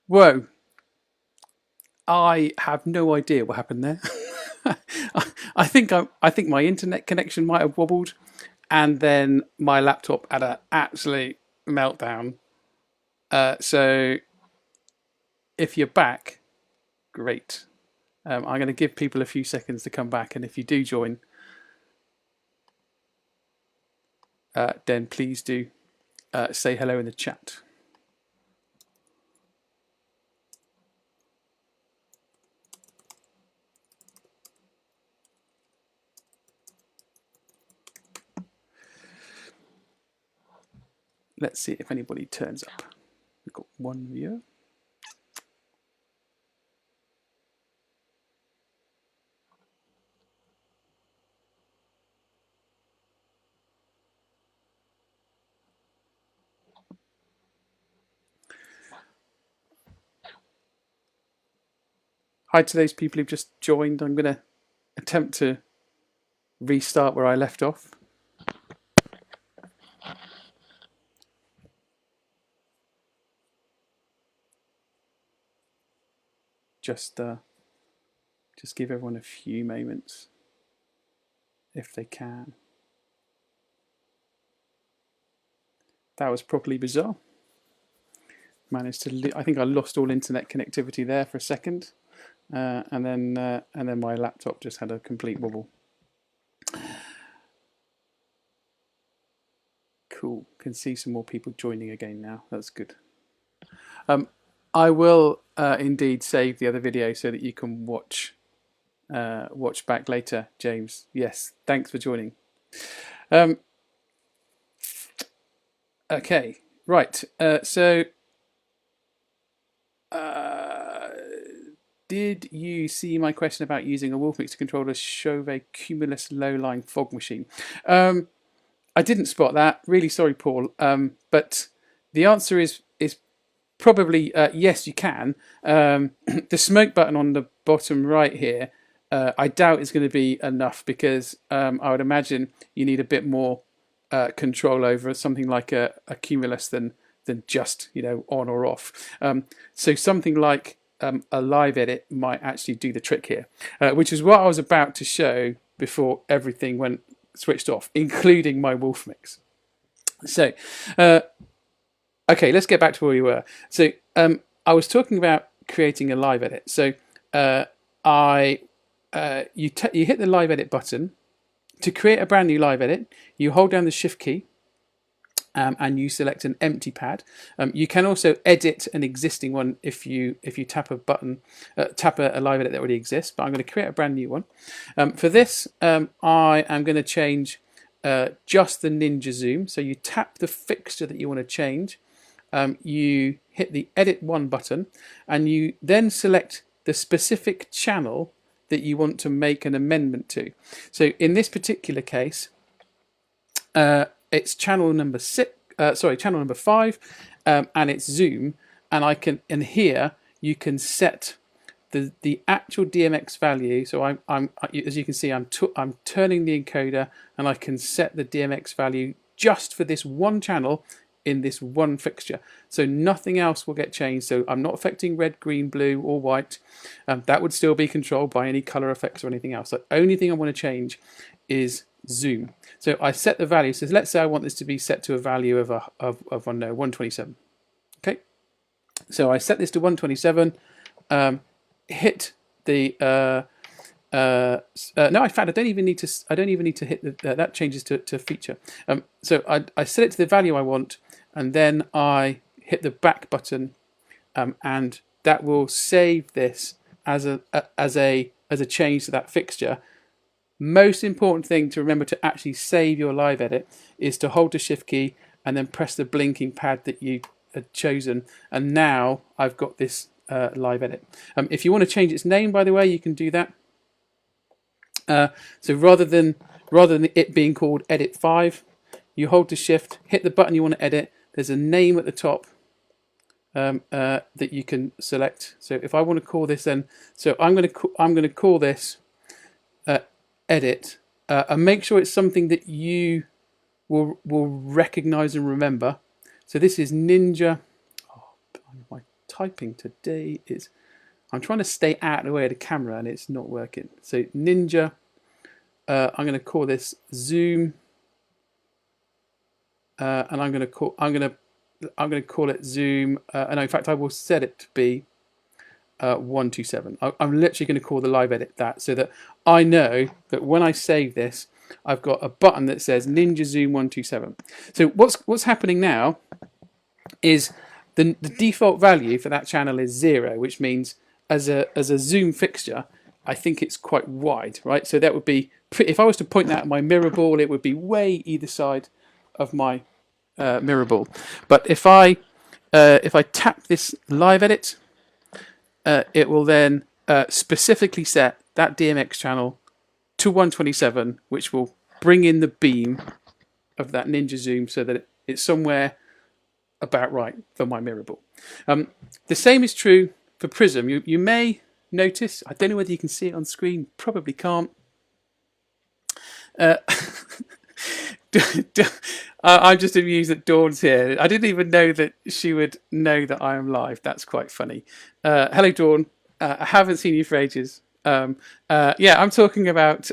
Whoa, I have no idea what happened there. I think my internet connection might have wobbled, and then my laptop had an absolute meltdown. So if you're back, great. I'm going to give people a few seconds to come back, and if you do join, then please do say hello in the chat. Let's see if anybody turns up. We've got one viewer. Hi to those people who've just joined. I'm going to attempt to restart where I left off. Just give everyone a few moments if they can. That was properly bizarre. Managed to. I think I lost all internet connectivity there for a second, and then my laptop just had a complete wobble. Cool. Can see some more people joining again now. That's good. I will indeed save the other video so that you can watch back later, James. Yes, thanks for joining. Okay, right. So, did you see my question about using a Wolfmix to control a Chauvet Cumulus low-lying fog machine? I didn't spot that. Really sorry, Paul. But the answer is probably yes, you can. The smoke button on the bottom right here, I doubt is going to be enough because I would imagine you need a bit more control over something like a Cumulus than just on or off. So something like a live edit might actually do the trick here, which is what I was about to show before everything went switched off, including my Wolfmix. So, okay, let's get back to where we were. So, I was talking about creating a live edit. So, you hit the live edit button. To create a brand new live edit, you hold down the Shift key and you select an empty pad. You can also edit an existing one if you tap a button, tap a live edit that already exists. But I'm going to create a brand new one. For this, I am going to change just the Ninja Zoom. So you tap the fixture that you want to change. You hit the Edit 1 button, and you then select the specific channel that you want to make an amendment to. So in this particular case, it's channel number 5, and it's zoom. And here you can set the actual DMX value. So I'm as you can see, I'm turning the encoder, and I can set the DMX value just for this one channel in this one fixture. So nothing else will get changed. So I'm not affecting red, green, blue, or white. That would still be controlled by any color effects or anything else. The only thing I want to change is zoom. So I set the value. So let's say I want this to be set to a value of 127. Okay. So I set this to 127. Hit the no, in fact, I don't even need to hit that changes to feature. So I set it to the value I want, and then I hit the back button, and that will save this as a change to that fixture. Most important thing to remember to actually save your live edit is to hold the Shift key and then press the blinking pad that you had chosen, and now I've got this live edit. If you want to change its name, by the way, you can do that. So rather than it being called Edit 5, you hold the Shift, hit the button you want to edit. There's a name at the top that you can select. So if I want to call this, then I'm going to call this Edit, and make sure it's something that you will recognize and remember. So this is Ninja. Oh, my typing today is... I'm trying to stay out of the way of the camera and it's not working. So Ninja, I'm going to call this Zoom, and I'm going to call it Zoom. And in fact, I will set it to be 127. I'm literally going to call the live edit that, so that I know that when I save this, I've got a button that says Ninja Zoom 127. So what's happening now is the default value for that channel is 0, which means as a zoom fixture, I think it's quite wide, right? So that would be, if I was to point that at my mirror ball, it would be way either side of my mirror ball. But if I tap this live edit, it will then specifically set that DMX channel to 127, which will bring in the beam of that Ninja Zoom so that it's somewhere about right for my mirror ball. The same is true for Prism. You may notice, I don't know whether you can see it on screen, probably can't. I'm just amused that Dawn's here. I didn't even know that she would know that I am live. That's quite funny. Hello, Dawn. I haven't seen you for ages. Yeah, I'm talking about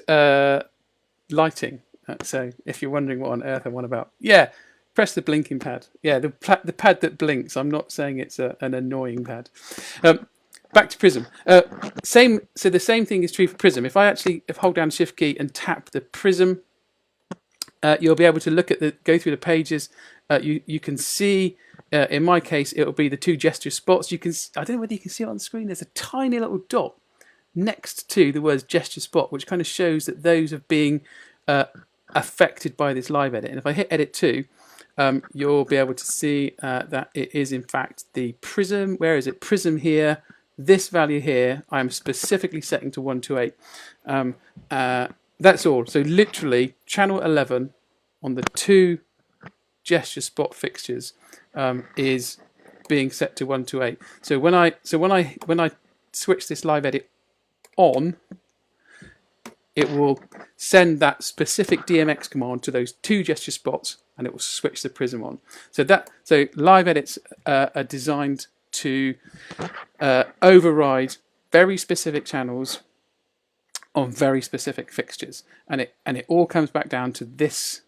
lighting. So if you're wondering what on earth I'm on about, yeah, press the blinking pad. Yeah, the pad that blinks. I'm not saying it's an annoying pad. Back to Prism. So the same thing is true for Prism. If I hold down the Shift key and tap the Prism, you'll be able to go through the pages. You can see, in my case, it'll be the 2 gesture spots. I don't know whether you can see it on the screen. There's a tiny little dot next to the words gesture spot, which kind of shows that those are being affected by this live edit. And if I hit edit 2, you'll be able to see that it is in fact the Prism. Where is it? Prism here. This value here, I'm specifically setting to 128. That's all. So literally, channel 11 on the 2 gesture spot fixtures is being set to 128. So when I switch this live edit on, it will send that specific DMX command to those 2 gesture spots, and it will switch the Prism on. So live edits are designed to override very specific channels on very specific fixtures, and it all comes back down to this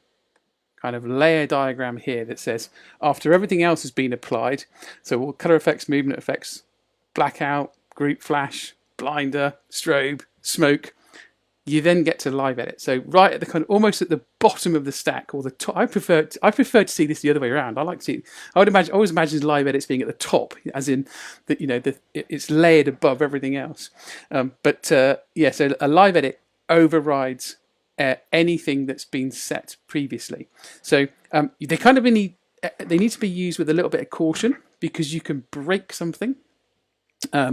kind of layer diagram here that says after everything else has been applied, so all color effects, movement effects, blackout, group flash, blinder, strobe, smoke, you then get to live edit. So right at the kind of almost at the bottom of the stack or the top. I prefer to see this the other way around. I always imagine live edits being at the top, as in that it's layered above everything else. Yeah, so a live edit overrides anything that's been set previously. So they kind of need to be used with a little bit of caution, because you can break something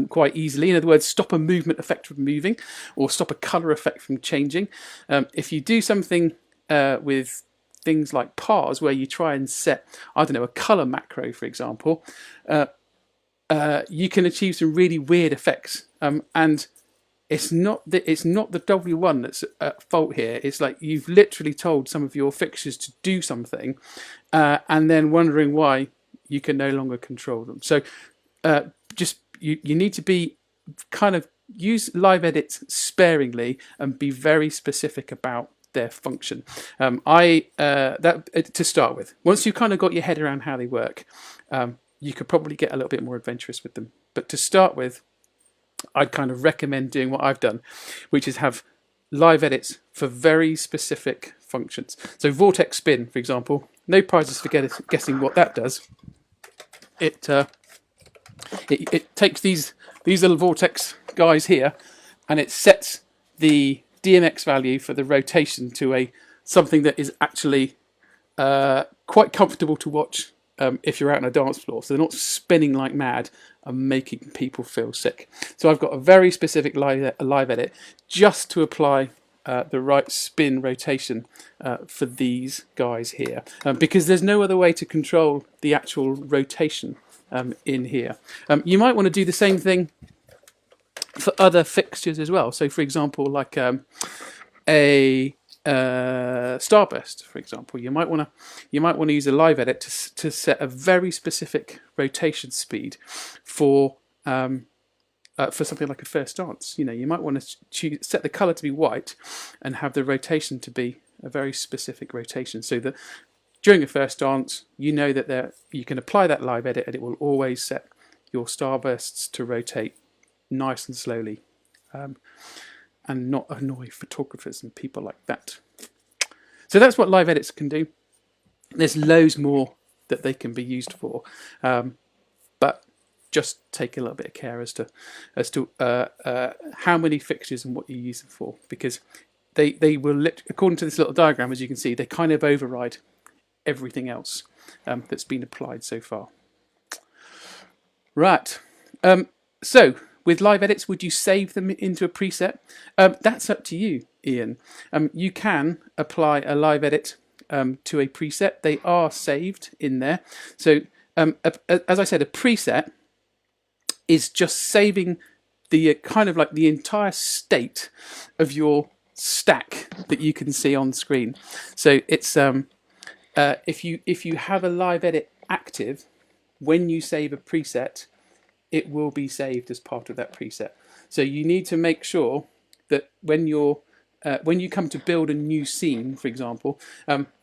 quite easily. In other words, stop a movement effect from moving, or stop a color effect from changing. If you do something with things like pars, where you try and set, I don't know, a color macro, for example, you can achieve some really weird effects. And it's not the W1 that's at fault here. It's like you've literally told some of your fixtures to do something, and then wondering why you can no longer control them. So you need to be kind of use live edits sparingly and be very specific about their function. To start with, once you've kind of got your head around how they work, you could probably get a little bit more adventurous with them. But to start with, I'd kind of recommend doing what I've done, which is have live edits for very specific functions. So vortex spin, for example, no prizes for guessing what that does. It takes these little vortex guys here, and it sets the DMX value for the rotation to something that is actually quite comfortable to watch if you're out on a dance floor. So they're not spinning like mad and making people feel sick. So I've got a very specific live edit just to apply the right spin rotation for these guys here, because there's no other way to control the actual rotation in here. You might want to do the same thing for other fixtures as well. So for example, like a starburst, for example. You might want to use a live edit to set a very specific rotation speed for something like a first dance. You might want to set the color to be white and have the rotation to be a very specific rotation, so that during a first dance, you know that you can apply that live edit and it will always set your starbursts to rotate nice and slowly, and not annoy photographers and people like that. So that's what live edits can do. There's loads more that they can be used for, but just take a little bit of care as to how many fixtures and what you use them for, because they will, according to this little diagram, as you can see, they kind of override everything else that's been applied so far. Right. So with live edits, would you save them into a preset? That's up to you, Ian. You can apply a live edit to a preset. They are saved in there. So as I said, a preset is just saving the kind of like the entire state of your stack that you can see on screen. So it's if you have a live edit active, when you save a preset, it will be saved as part of that preset. So you need to make sure that when you come to build a new scene, for example,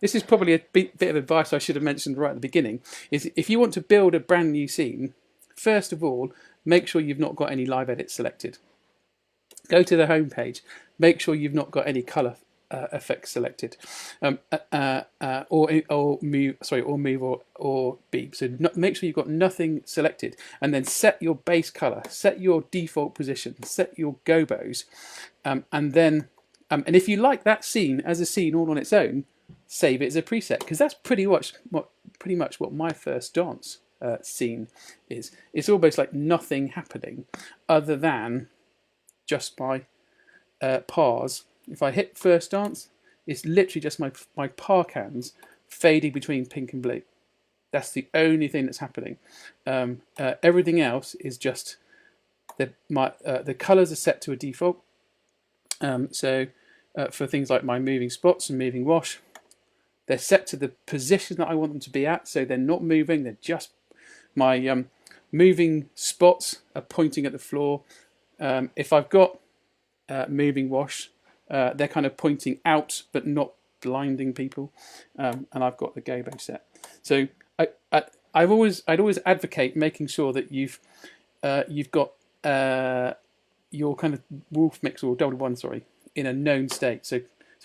this is probably a bit of advice I should have mentioned right at the beginning, is if you want to build a brand new scene, first of all, make sure you've not got any live edits selected. Go to the home page, make sure you've not got any color effects selected, or move or beep. So make sure you've got nothing selected, and then set your base color, set your default position, set your gobos, and then and if you like that scene as a scene all on its own, save it as a preset, because that's pretty much what my first dance scene is. It's almost like nothing happening other than just my pars. If I hit first dance, it's literally just my par cans fading between pink and blue. That's the only thing that's happening. Everything else is just the colours are set to a default. So for things like my moving spots and moving wash, they're set to the position that I want them to be at. So they're not moving. They're just my moving spots are pointing at the floor. If I've got moving wash, they're kind of pointing out but not blinding people, and I've got the gobo set. So I'd always advocate making sure that you've got your kind of Wolfmix or WMX1 in a known state. So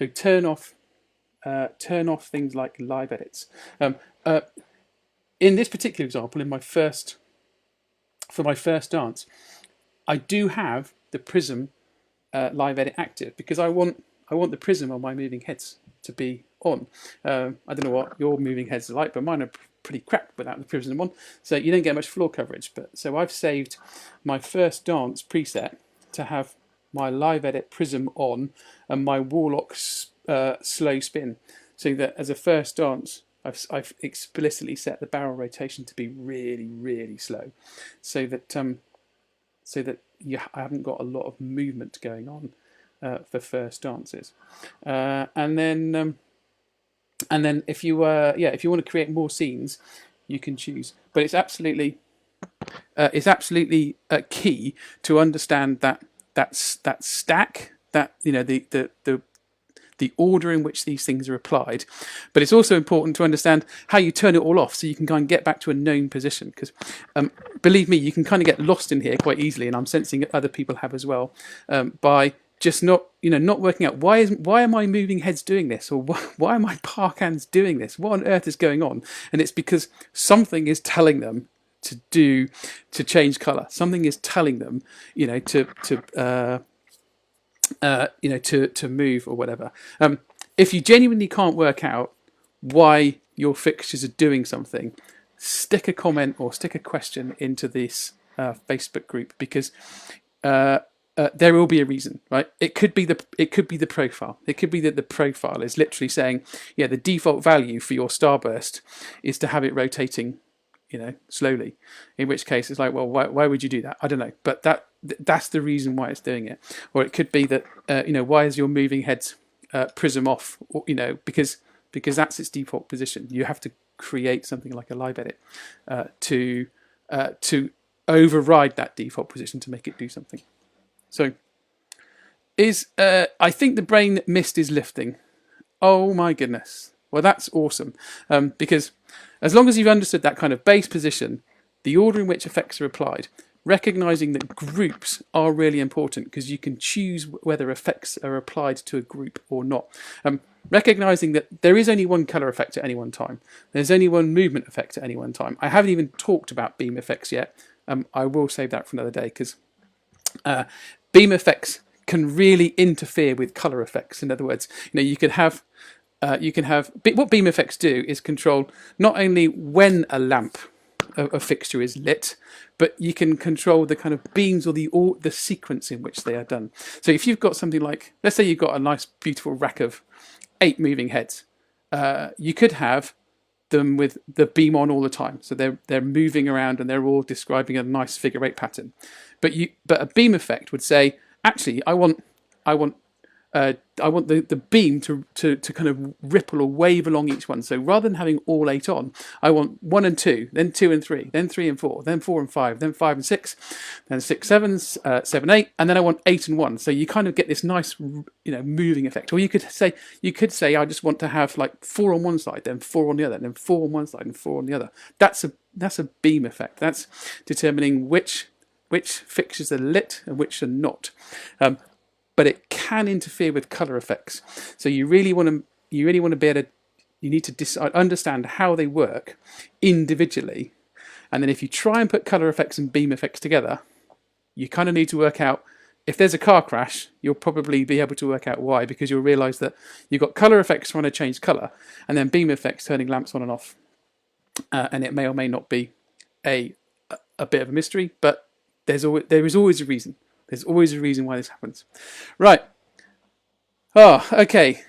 turn off things like live edits. In this particular example, for my first dance, I do have the prism live edit active, because I want the prism on my moving heads to be on. I don't know what your moving heads are like, but mine are pretty crap without the prism on, so you don't get much floor coverage. But so I've saved my first dance preset to have my live edit prism on and my Warlock slow spin, so that as a first dance I've explicitly set the barrel rotation to be really, really slow, so that I haven't got a lot of movement going on for first dances. And then if you want to create more scenes, you can choose. But it's absolutely key to understand that stack, that the order in which these things are applied. But it's also important to understand how you turn it all off, so you can kind of get back to a known position. Because believe me, you can kind of get lost in here quite easily, and I'm sensing other people have as well, by just not working out why are my moving heads doing this, or why are my par cans doing this? What on earth is going on? And it's because something is telling them to change color. Something is telling them, to move or whatever. If you genuinely can't work out why your fixtures are doing something, stick a comment or stick a question into this Facebook group, because there will be a reason, right? It could be the profile. It could be that the profile is literally saying, yeah, the default value for your starburst is to have it rotating, slowly. In which case, it's like, well, why would you do that? I don't know, but that's the reason why it's doing it. Or it could be that why is your moving heads prism off, because that's its default position. You have to create something like a live edit to override that default position to make it do something. So I think the brain mist is lifting. Oh my goodness. Well, that's awesome, because as long as you've understood that kind of base position, the order in which effects are applied, recognizing that groups are really important because you can choose whether effects are applied to a group or not. Recognizing that there is only one color effect at any one time. There's only one movement effect at any one time. I haven't even talked about beam effects yet. I will save that for another day, because beam effects can really interfere with color effects. In other words, you can have what beam effects do is control not only when a lamp, a fixture is lit, but you can control the kind of beams or the sequence in which they are done. So if you've got something like, let's say you've got a nice beautiful rack of 8 moving heads, you could have them with the beam on all the time, so they're moving around and they're all describing a nice figure 8 pattern. But a beam effect would say, actually, I want the beam to kind of ripple or wave along each one. So rather than having all 8 on, I want 1 and 2, then 2 and 3, then 3 and 4, then 4 and 5, then 5 and 6, then 6, 7, 7, 8, and then I want 8 and 1. So you kind of get this nice, moving effect. Or you could say I just want to have like 4 on one side, then 4 on the other, then 4 on one side and 4 on the other. That's a beam effect. That's determining which fixtures are lit and which are not. But it can interfere with color effects. So you really want to be able to, you need to understand how they work individually. And then if you try and put color effects and beam effects together, you kind of need to work out, if there's a car crash, you'll probably be able to work out why, because you'll realize that you've got color effects trying to change color and then beam effects turning lamps on and off. And it may or may not be a bit of a mystery, but there is always a reason. There's always a reason why this happens. Right. Oh, okay.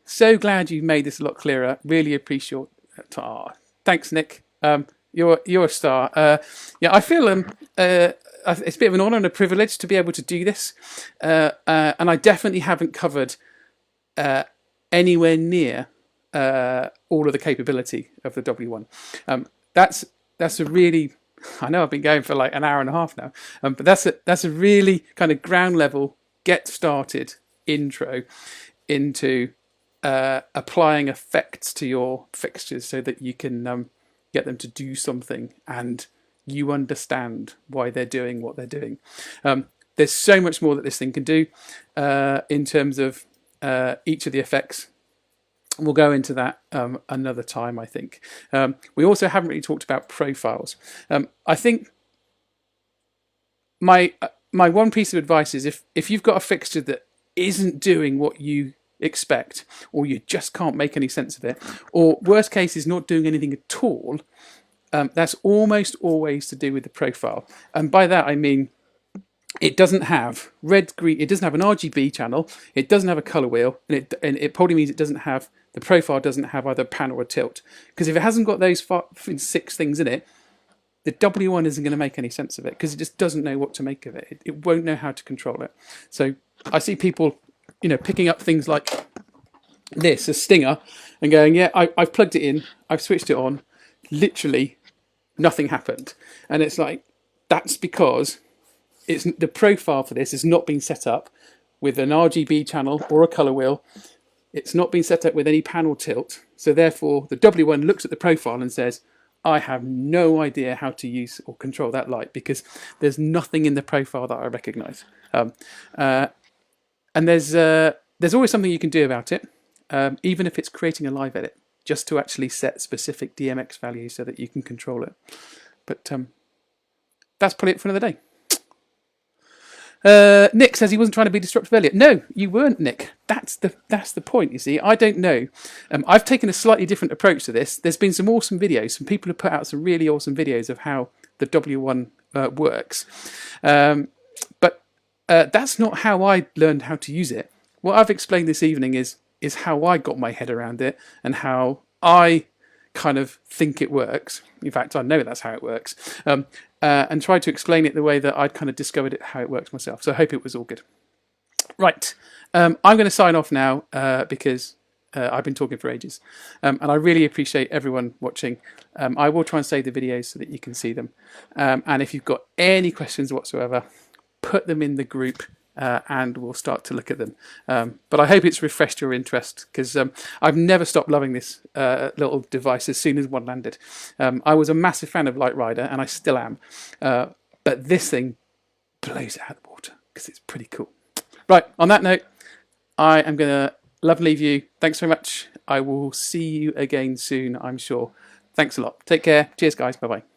So glad you made this a lot clearer. Really appreciate it. Thanks, Nick. You're a star. I feel it's a bit of an honour and a privilege to be able to do this. And I definitely haven't covered anywhere near all of the capability of the W1. That's a really... I know I've been going for like an hour and a half now, but that's a really kind of ground level, get started intro into applying effects to your fixtures so that you can get them to do something and you understand why they're doing what they're doing. There's so much more that this thing can do in terms of each of the effects. We'll go into that another time, I think. We also haven't really talked about profiles. I think my one piece of advice is if you've got a fixture that isn't doing what you expect, or you just can't make any sense of it, or worst case is not doing anything at all, that's almost always to do with the profile. And by that I mean it doesn't have red, green, it doesn't have an RGB channel, it doesn't have a color wheel, and it probably means it doesn't have, the profile doesn't have either pan or a tilt. Because if it hasn't got those 6 things in it, the W1 isn't going to make any sense of it, because it just doesn't know what to make of it. It won't know how to control it. So I see people, picking up things like this, a stinger, and going, yeah, I've plugged it in, I've switched it on, literally nothing happened. And it's like, that's because the profile for this has not been set up with an RGB channel or a color wheel. It's not been set up with any panel tilt. So therefore, the W1 looks at the profile and says, I have no idea how to use or control that light because there's nothing in the profile that I recognize. And there's always something you can do about it, even if it's creating a live edit, just to actually set specific DMX values so that you can control it. But that's probably it for another day. Nick says he wasn't trying to be disruptive earlier. No, you weren't, Nick. That's the point, you see. I don't know. I've taken a slightly different approach to this. There's been some awesome videos. Some people have put out some really awesome videos of how the W1 works. But that's not how I learned how to use it. What I've explained this evening is how I got my head around it and how I kind of think it works. In fact, I know that's how it works. And try to explain it the way that I'd kind of discovered how it works myself. So I hope it was all good. Right, I'm going to sign off now because I've been talking for ages, and I really appreciate everyone watching. I will try and save the videos so that you can see them, and if you've got any questions whatsoever, put them in the group and we'll start to look at them. But I hope it's refreshed your interest, because I've never stopped loving this little device as soon as one landed. I was a massive fan of Light Rider, and I still am, but this thing blows it out of the water because it's pretty cool. Right, on that note, I am going to love and leave you. Thanks very much. I will see you again soon, I'm sure. Thanks a lot. Take care. Cheers, guys. Bye-bye.